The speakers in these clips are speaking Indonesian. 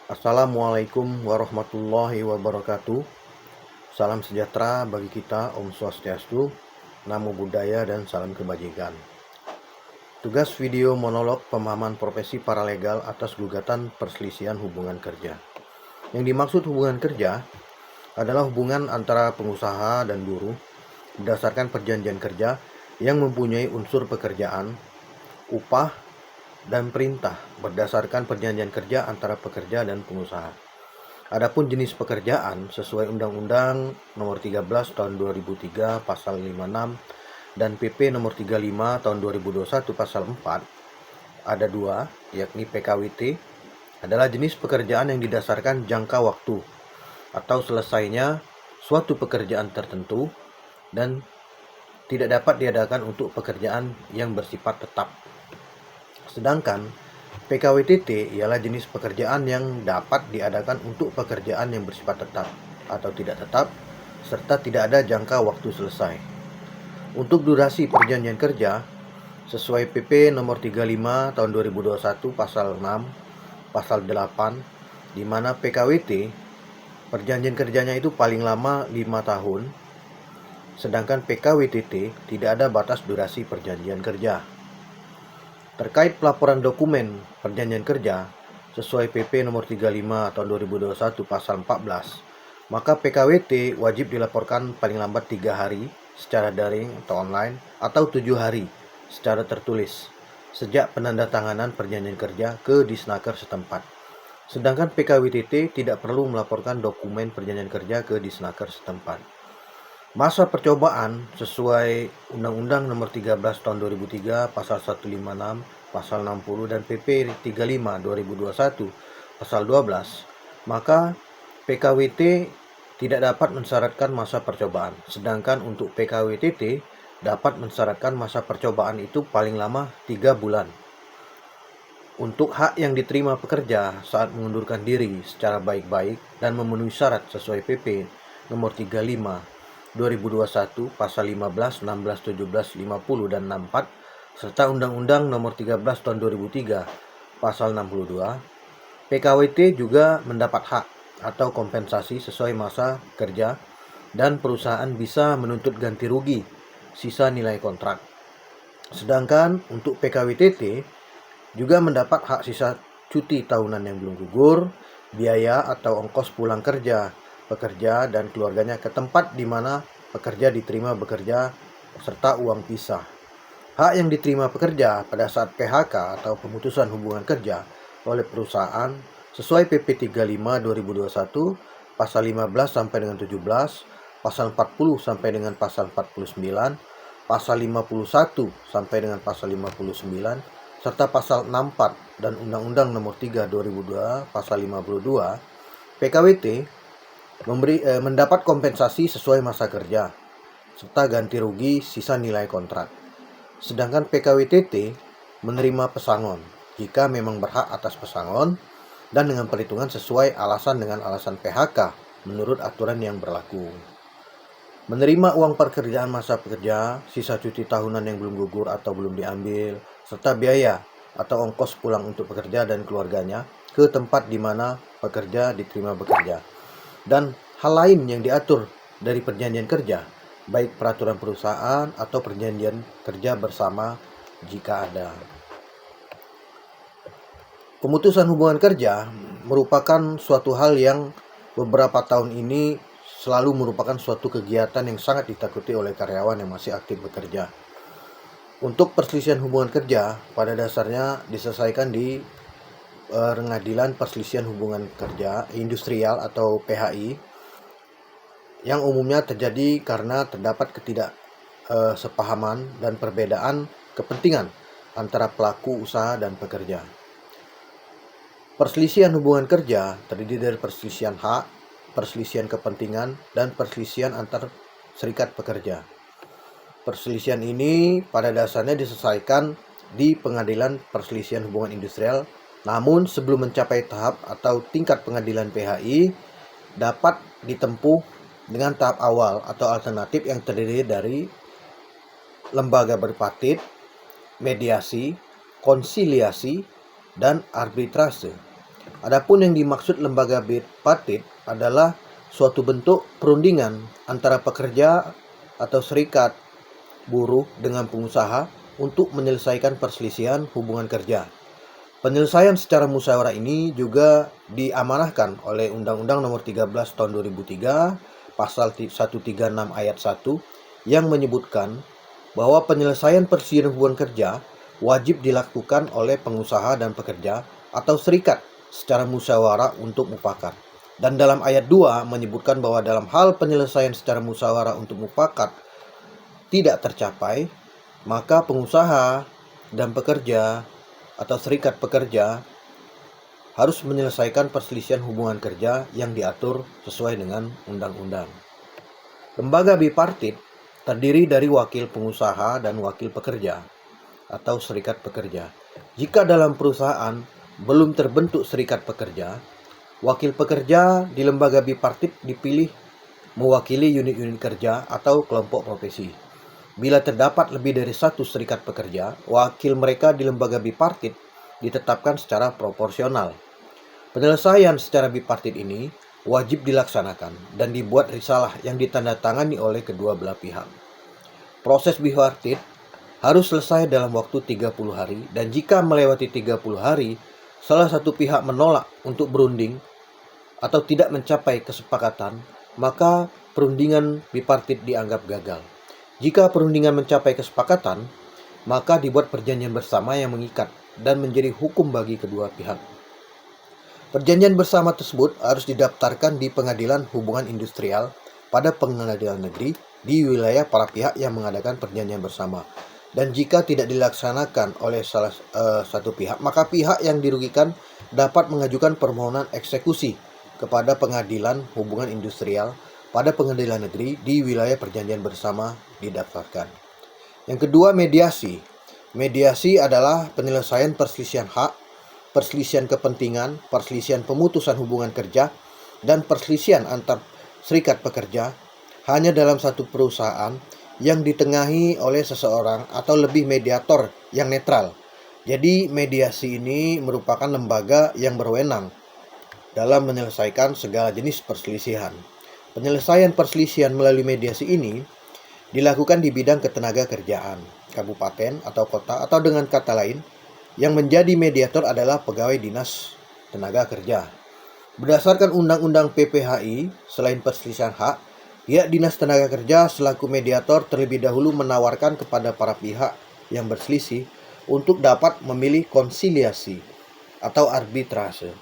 Assalamualaikum warahmatullahi wabarakatuh. Salam sejahtera bagi kita, Om Swastiastu, Namo Buddhaya, dan salam kebajikan. Tugas video monolog pemahaman profesi paralegal atas gugatan perselisihan hubungan kerja. Yang dimaksud hubungan kerja adalah hubungan antara pengusaha dan buruh berdasarkan perjanjian kerja yang mempunyai unsur pekerjaan, upah, dan perintah berdasarkan perjanjian kerja antara pekerja dan pengusaha. Adapun jenis pekerjaan sesuai Undang-Undang Nomor 13 Tahun 2003 Pasal 56 dan PP Nomor 35 Tahun 2021 Pasal 4 ada dua, yakni PKWT adalah jenis pekerjaan yang didasarkan jangka waktu atau selesainya suatu pekerjaan tertentu dan tidak dapat diadakan untuk pekerjaan yang bersifat tetap. Sedangkan PKWTT ialah jenis pekerjaan yang dapat diadakan untuk pekerjaan yang bersifat tetap atau tidak tetap, serta tidak ada jangka waktu selesai. Untuk durasi perjanjian kerja, sesuai PP Nomor 35 Tahun 2021 Pasal 6, Pasal 8, di mana PKWT, perjanjian kerjanya itu paling lama 5 tahun, sedangkan PKWTT tidak ada batas durasi perjanjian kerja. Terkait pelaporan dokumen perjanjian kerja sesuai PP Nomor 35 Tahun 2021 Pasal 14, maka PKWT wajib dilaporkan paling lambat 3 hari secara daring atau online atau 7 hari secara tertulis sejak penandatanganan perjanjian kerja ke Disnaker setempat. Sedangkan PKWTT tidak perlu melaporkan dokumen perjanjian kerja ke Disnaker setempat. Masa percobaan sesuai Undang-Undang Nomor 13 Tahun 2003 Pasal 156, Pasal 60 dan PP 35 2021 Pasal 12, maka PKWT tidak dapat mensyaratkan masa percobaan. Sedangkan untuk PKWTT dapat mensyaratkan masa percobaan itu paling lama 3 bulan. Untuk hak yang diterima pekerja saat mengundurkan diri secara baik-baik dan memenuhi syarat sesuai PP Nomor 35 2021 Pasal 15, 16, 17, 50 dan 64 serta Undang-Undang Nomor 13 Tahun 2003 Pasal 62, PKWT juga mendapat hak atau kompensasi sesuai masa kerja dan perusahaan bisa menuntut ganti rugi sisa nilai kontrak. Sedangkan untuk PKWTT juga mendapat hak sisa cuti tahunan yang belum gugur, biaya atau ongkos pulang kerja pekerja dan keluarganya ke tempat di mana pekerja diterima bekerja serta uang pisah. Hak yang diterima pekerja pada saat PHK atau pemutusan hubungan kerja oleh perusahaan sesuai PP 35 2021 Pasal 15 sampai dengan 17, Pasal 40 sampai dengan Pasal 49, Pasal 51 sampai dengan Pasal 59 serta Pasal 64 dan Undang-Undang Nomor 3 2002 Pasal 52, PKWT mendapat kompensasi sesuai masa kerja serta ganti rugi sisa nilai kontrak. Sedangkan PKWTT menerima pesangon jika memang berhak atas pesangon dan dengan perhitungan sesuai alasan dengan alasan PHK menurut aturan yang berlaku. Menerima uang pekerjaan masa pekerja, sisa cuti tahunan yang belum gugur atau belum diambil, serta biaya atau ongkos pulang untuk pekerja dan keluarganya ke tempat di mana pekerja diterima bekerja. Dan hal lain yang diatur dari perjanjian kerja, baik peraturan perusahaan atau perjanjian kerja bersama jika ada. Pemutusan hubungan kerja merupakan suatu hal yang beberapa tahun ini selalu merupakan suatu kegiatan yang sangat ditakuti oleh karyawan yang masih aktif bekerja. Untuk perselisihan hubungan kerja pada dasarnya diselesaikan di Pengadilan Perselisihan Hubungan Kerja Industrial atau PHI yang umumnya terjadi karena terdapat ketidaksepahaman dan perbedaan kepentingan antara pelaku usaha dan pekerja. Perselisihan hubungan kerja terdiri dari perselisihan hak, perselisihan kepentingan, dan perselisihan antar serikat pekerja. Perselisihan ini pada dasarnya diselesaikan di Pengadilan Perselisihan Hubungan Industrial. Namun sebelum mencapai tahap atau tingkat pengadilan PHI dapat ditempuh dengan tahap awal atau alternatif yang terdiri dari lembaga berpartit, mediasi, konsiliasi, dan arbitrase. Adapun yang dimaksud lembaga bipartit adalah suatu bentuk perundingan antara pekerja atau serikat buruh dengan pengusaha untuk menyelesaikan perselisihan hubungan kerja. Penyelesaian secara musyawarah ini juga diamanahkan oleh Undang-Undang Nomor 13 Tahun 2003, Pasal 136 Ayat 1, yang menyebutkan bahwa penyelesaian perselisihan hubungan kerja wajib dilakukan oleh pengusaha dan pekerja atau serikat secara musyawarah untuk mufakat. Dan dalam ayat 2 menyebutkan bahwa dalam hal penyelesaian secara musyawarah untuk mufakat tidak tercapai, maka pengusaha dan pekerja atau serikat pekerja harus menyelesaikan perselisihan hubungan kerja yang diatur sesuai dengan undang-undang. Lembaga bipartit terdiri dari wakil pengusaha dan wakil pekerja atau serikat pekerja. Jika dalam perusahaan belum terbentuk serikat pekerja, wakil pekerja di lembaga bipartit dipilih mewakili unit-unit kerja atau kelompok profesi. Bila terdapat lebih dari satu serikat pekerja, wakil mereka di lembaga bipartit ditetapkan secara proporsional. Penyelesaian secara bipartit ini wajib dilaksanakan dan dibuat risalah yang ditandatangani oleh kedua belah pihak. Proses bipartit harus selesai dalam waktu 30 hari, dan jika melewati 30 hari, salah satu pihak menolak untuk berunding atau tidak mencapai kesepakatan, maka perundingan bipartit dianggap gagal. Jika perundingan mencapai kesepakatan, maka dibuat perjanjian bersama yang mengikat dan menjadi hukum bagi kedua pihak. Perjanjian bersama tersebut harus didaftarkan di Pengadilan Hubungan Industrial pada Pengadilan Negeri di wilayah para pihak yang mengadakan perjanjian bersama. Dan jika tidak dilaksanakan oleh salah satu pihak, maka pihak yang dirugikan dapat mengajukan permohonan eksekusi kepada Pengadilan Hubungan Industrial pada Pengadilan Negeri di wilayah perjanjian bersama didaftarkan. Yang kedua, mediasi. Mediasi adalah penyelesaian perselisihan hak, perselisihan kepentingan, perselisihan pemutusan hubungan kerja, dan perselisihan antar serikat pekerja hanya dalam satu perusahaan yang ditengahi oleh seseorang atau lebih mediator yang netral. Jadi mediasi ini merupakan lembaga yang berwenang dalam menyelesaikan segala jenis perselisihan. Penyelesaian perselisihan melalui mediasi ini dilakukan di bidang ketenaga kerjaan, kabupaten atau kota, atau dengan kata lain, yang menjadi mediator adalah pegawai dinas tenaga kerja. Berdasarkan Undang-Undang PPHI, selain perselisihan hak, pihak Dinas Tenaga Kerja selaku mediator terlebih dahulu menawarkan kepada para pihak yang berselisih untuk dapat memilih konsiliasi atau arbitrase.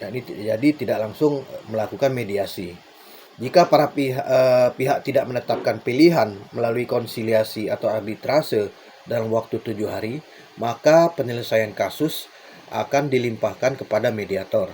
Jadi tidak langsung melakukan mediasi. Jika para pihak tidak menetapkan pilihan melalui konsiliasi atau arbitrase dalam waktu 7 hari, maka penyelesaian kasus akan dilimpahkan kepada mediator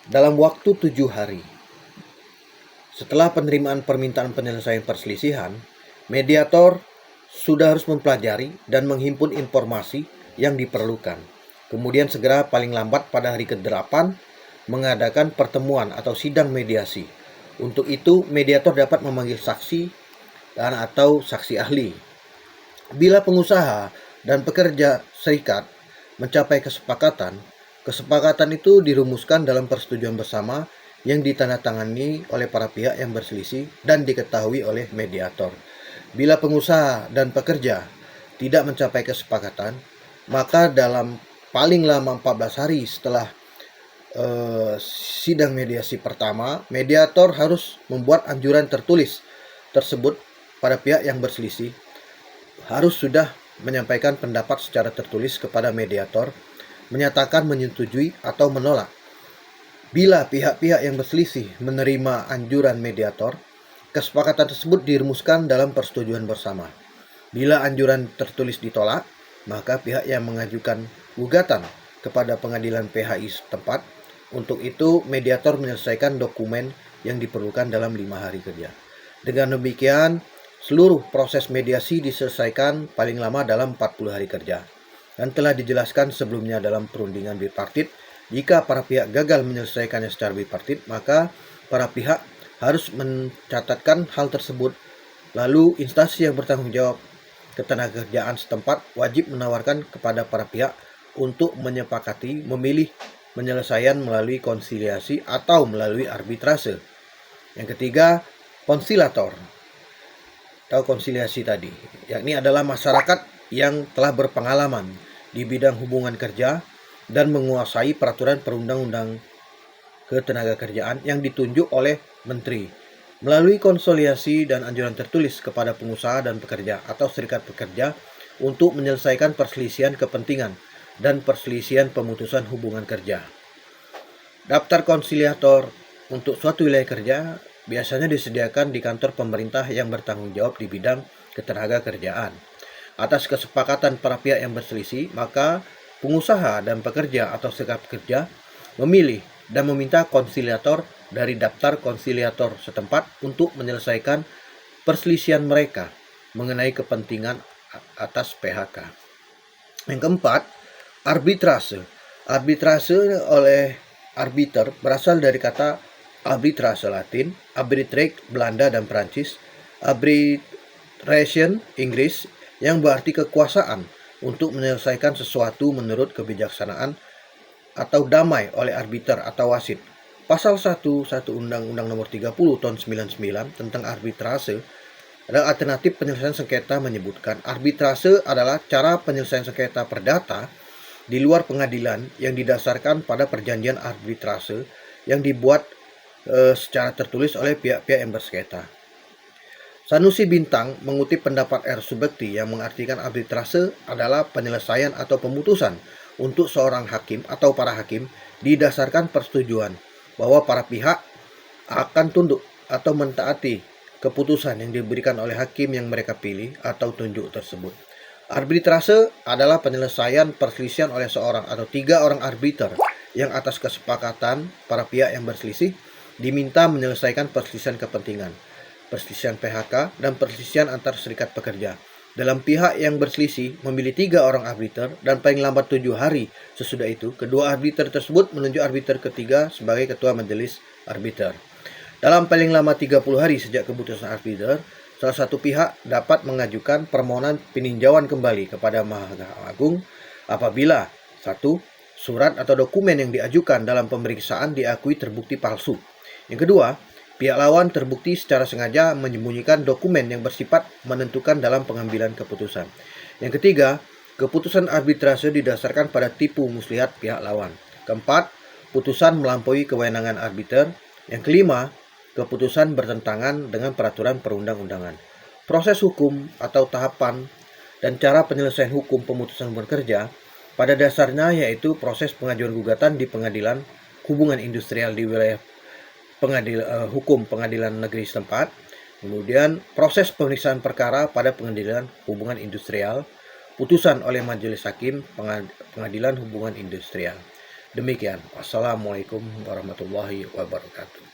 dalam waktu 7 hari. Setelah penerimaan permintaan penyelesaian perselisihan, mediator sudah harus mempelajari dan menghimpun informasi yang diperlukan. Kemudian segera paling lambat pada hari ke-8 mengadakan pertemuan atau sidang mediasi. Untuk itu, mediator dapat memanggil saksi dan atau saksi ahli. Bila pengusaha dan pekerja serikat mencapai kesepakatan, kesepakatan itu dirumuskan dalam persetujuan bersama yang ditandatangani oleh para pihak yang berselisih dan diketahui oleh mediator. Bila pengusaha dan pekerja tidak mencapai kesepakatan, maka dalam paling lama 14 hari setelah sidang mediasi pertama, mediator harus membuat anjuran tertulis tersebut pada pihak yang berselisih. Harus sudah menyampaikan pendapat secara tertulis kepada mediator, menyatakan menyetujui atau menolak. Bila pihak-pihak yang berselisih menerima anjuran mediator, kesepakatan tersebut dirumuskan dalam persetujuan bersama. Bila anjuran tertulis ditolak, maka pihak yang mengajukan gugatan kepada pengadilan PHI setempat. Untuk itu, mediator menyelesaikan dokumen yang diperlukan dalam 5 hari kerja. Dengan demikian, seluruh proses mediasi diselesaikan paling lama dalam 40 hari kerja. Dan telah dijelaskan sebelumnya dalam perundingan bipartit, jika para pihak gagal menyelesaikannya secara bipartit, maka para pihak harus mencatatkan hal tersebut. Lalu instansi yang bertanggung jawab ketenagakerjaan setempat wajib menawarkan kepada para pihak untuk menyepakati memilih penyelesaian melalui konsiliasi atau melalui arbitrase. Yang ketiga, konsilator atau konsiliasi tadi, yakni adalah masyarakat yang telah berpengalaman di bidang hubungan kerja dan menguasai peraturan perundang-undang ketenagakerjaan yang ditunjuk oleh menteri melalui konsiliasi dan anjuran tertulis kepada pengusaha dan pekerja atau serikat pekerja untuk menyelesaikan perselisihan kepentingan dan perselisihan pemutusan hubungan kerja. Daftar konsiliator untuk suatu wilayah kerja biasanya disediakan di kantor pemerintah yang bertanggung jawab di bidang ketenagakerjaan. Atas kesepakatan para pihak yang berselisih, maka pengusaha dan pekerja atau serikat pekerja memilih dan meminta konsiliator dari daftar konsiliator setempat untuk menyelesaikan perselisihan mereka mengenai kepentingan atas PHK. Yang keempat, arbitrase. Arbitrase oleh arbiter berasal dari kata arbitrase Latin, arbitrate Belanda dan Prancis, arbitration Inggris yang berarti kekuasaan untuk menyelesaikan sesuatu menurut kebijaksanaan atau damai oleh arbiter atau wasit. Pasal 1 Undang-Undang Nomor 30 Tahun 99 tentang arbitrase adalah alternatif penyelesaian sengketa menyebutkan arbitrase adalah cara penyelesaian sengketa perdata di luar pengadilan yang didasarkan pada perjanjian arbitrase yang dibuat secara tertulis oleh pihak-pihak yang bersengketa. Sanusi Bintang mengutip pendapat R. Subekti yang mengartikan arbitrase adalah penyelesaian atau pemutusan untuk seorang hakim atau para hakim didasarkan persetujuan bahwa para pihak akan tunduk atau mentaati keputusan yang diberikan oleh hakim yang mereka pilih atau tunjuk tersebut. Arbitrase adalah penyelesaian perselisihan oleh seorang atau 3 orang arbiter yang atas kesepakatan para pihak yang berselisih diminta menyelesaikan perselisihan kepentingan, perselisihan PHK, dan perselisihan antar serikat pekerja. Dalam pihak yang berselisih memilih 3 orang arbiter dan paling lambat 7 hari sesudah itu, kedua arbiter tersebut menunjuk arbiter ketiga sebagai ketua majelis arbiter. Dalam paling lama 30 hari sejak keputusan arbiter, salah satu pihak dapat mengajukan permohonan peninjauan kembali kepada Mahkamah Agung apabila 1. Surat atau dokumen yang diajukan dalam pemeriksaan diakui terbukti palsu. Yang kedua, pihak lawan terbukti secara sengaja menyembunyikan dokumen yang bersifat menentukan dalam pengambilan keputusan. Yang ketiga, keputusan arbitrase didasarkan pada tipu muslihat pihak lawan. Keempat, putusan melampaui kewenangan arbiter. Yang kelima, keputusan bertentangan dengan peraturan perundang-undangan. Proses hukum atau tahapan dan cara penyelesaian hukum pemutusan hubungan kerja pada dasarnya yaitu proses pengajuan gugatan di pengadilan hubungan industrial di wilayah hukum pengadilan negeri setempat, kemudian proses pemeriksaan perkara pada pengadilan hubungan industrial, putusan oleh majelis hakim pengadilan hubungan industrial. Demikian. Wassalamualaikum warahmatullahi wabarakatuh.